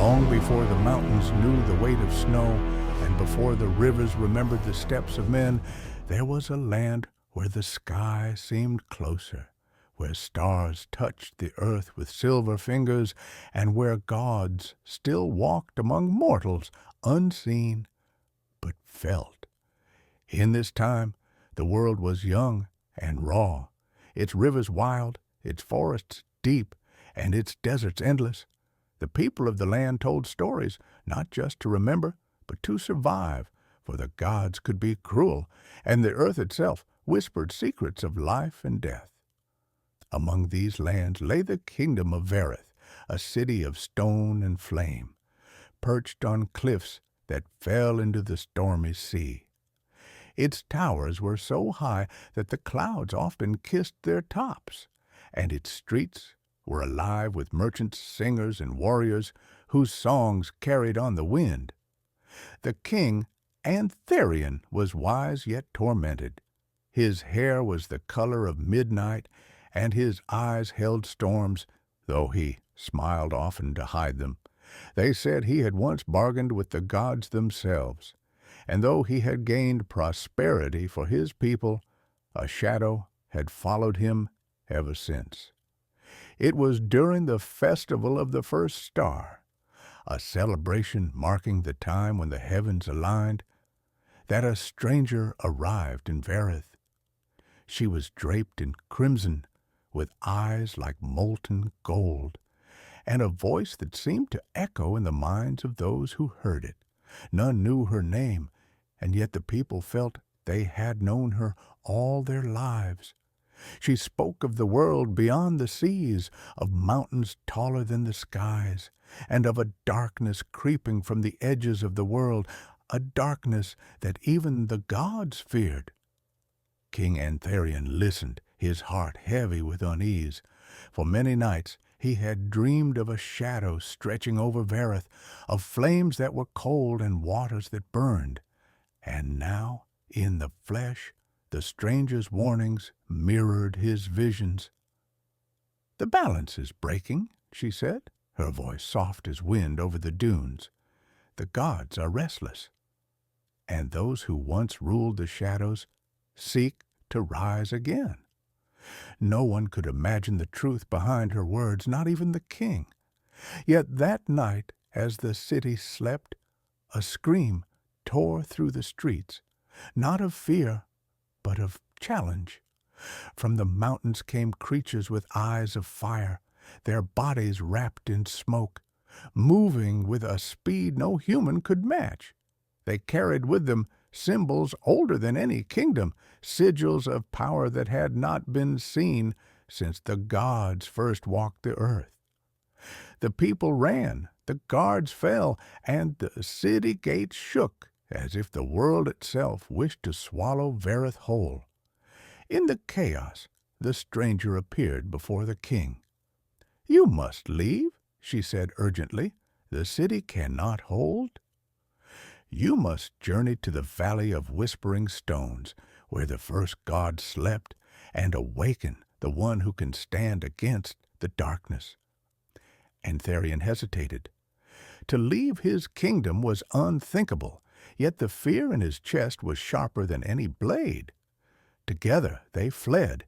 Long before the mountains knew the weight of snow, and before the rivers remembered the steps of men, there was a land where the sky seemed closer, where stars touched the earth with silver fingers, and where gods still walked among mortals, unseen but felt. In this time, the world was young and raw, its rivers wild, its forests deep, and its deserts endless. The people of the land told stories, not just to remember, but to survive, for the gods could be cruel, and the earth itself whispered secrets of life and death. Among these lands lay the kingdom of Vereth, a city of stone and flame, perched on cliffs that fell into the stormy sea. Its towers were so high that the clouds often kissed their tops, and its streets were alive with merchants, singers, and warriors whose songs carried on the wind. The king, Antherion, was wise yet tormented. His hair was the color of midnight, and his eyes held storms, though he smiled often to hide them. They said he had once bargained with the gods themselves, and though he had gained prosperity for his people, a shadow had followed him ever since. It was during the festival of the first star, a celebration marking the time when the heavens aligned, that a stranger arrived in Vereth. She was draped in crimson, with eyes like molten gold, and a voice that seemed to echo in the minds of those who heard it. None knew her name, and yet the people felt they had known her all their lives. She spoke of the world beyond the seas, of mountains taller than the skies, and of a darkness creeping from the edges of the world, a darkness that even the gods feared. King Antherion listened, his heart heavy with unease. For many nights he had dreamed of a shadow stretching over Vereth, of flames that were cold and waters that burned. And now, in the flesh, the stranger's warnings mirrored his visions. "The balance is breaking," she said, her voice soft as wind over the dunes. "The gods are restless, and those who once ruled the shadows seek to rise again." No one could imagine the truth behind her words, not even the king. Yet that night, as the city slept, a scream tore through the streets, not of fear, but of challenge. From the mountains came creatures with eyes of fire, their bodies wrapped in smoke, moving with a speed no human could match. They carried with them symbols older than any kingdom, sigils of power that had not been seen since the gods first walked the earth. The people ran, the guards fell, and the city gates shook, as if the world itself wished to swallow Vereth whole. In the chaos, the stranger appeared before the king. "You must leave," she said urgently. "The city cannot hold. You must journey to the valley of whispering stones, where the first god slept, and awaken the one who can stand against the darkness." Antherion hesitated. To leave his kingdom was unthinkable, yet the fear in his chest was sharper than any blade. Together they fled,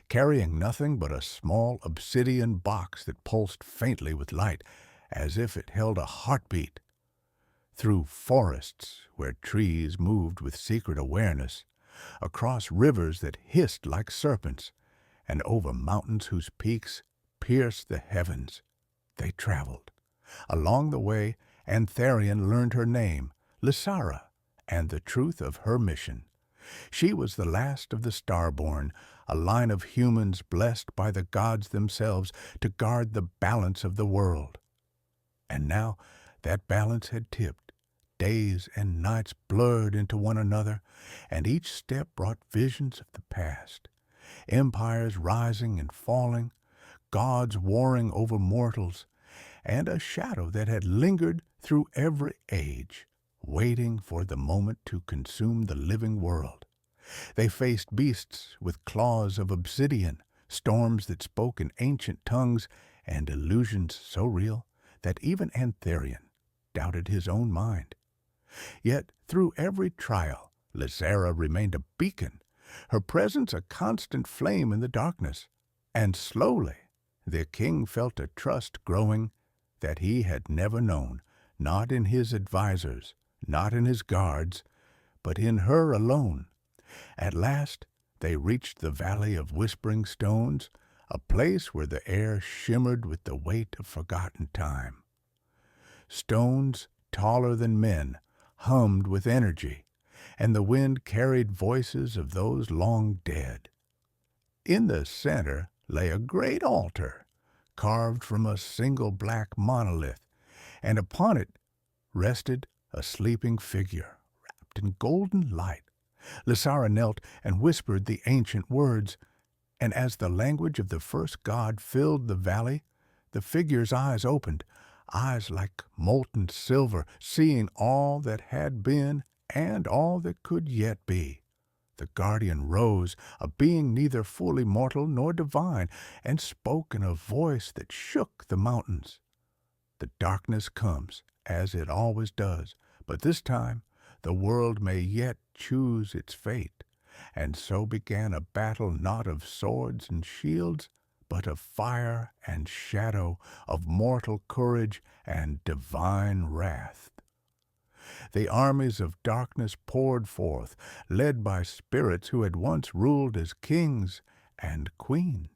carrying nothing but a small obsidian box that pulsed faintly with light, as if it held a heartbeat. Through forests where trees moved with secret awareness, across rivers that hissed like serpents, and over mountains whose peaks pierced the heavens, they traveled. Along the way, Antherion learned her name, Lysara, and the truth of her mission. She was the last of the starborn, a line of humans blessed by the gods themselves to guard the balance of the world. And now that balance had tipped. Days and nights blurred into one another, and each step brought visions of the past. Empires rising and falling, gods warring over mortals, and a shadow that had lingered through every age, waiting for the moment to consume the living world. They faced beasts with claws of obsidian, storms that spoke in ancient tongues, and illusions so real that even Antherion doubted his own mind. Yet through every trial, Lysera remained a beacon, her presence a constant flame in the darkness. And slowly the king felt a trust growing that he had never known, not in his advisers, not in his guards, but in her alone. At last they reached the Valley of Whispering Stones, a place where the air shimmered with the weight of forgotten time. Stones taller than men hummed with energy, and the wind carried voices of those long dead. In the center lay a great altar, carved from a single black monolith, and upon it rested a sleeping figure, wrapped in golden light. Lysera knelt and whispered the ancient words, and as the language of the first god filled the valley, the figure's eyes opened, eyes like molten silver, seeing all that had been and all that could yet be. The guardian rose, a being neither fully mortal nor divine, and spoke in a voice that shook the mountains. The darkness comes, as it always does, but this time the world may yet choose its fate. And so began a battle not of swords and shields, but of fire and shadow, of mortal courage and divine wrath. The armies of darkness poured forth, led by spirits who had once ruled as kings and queens.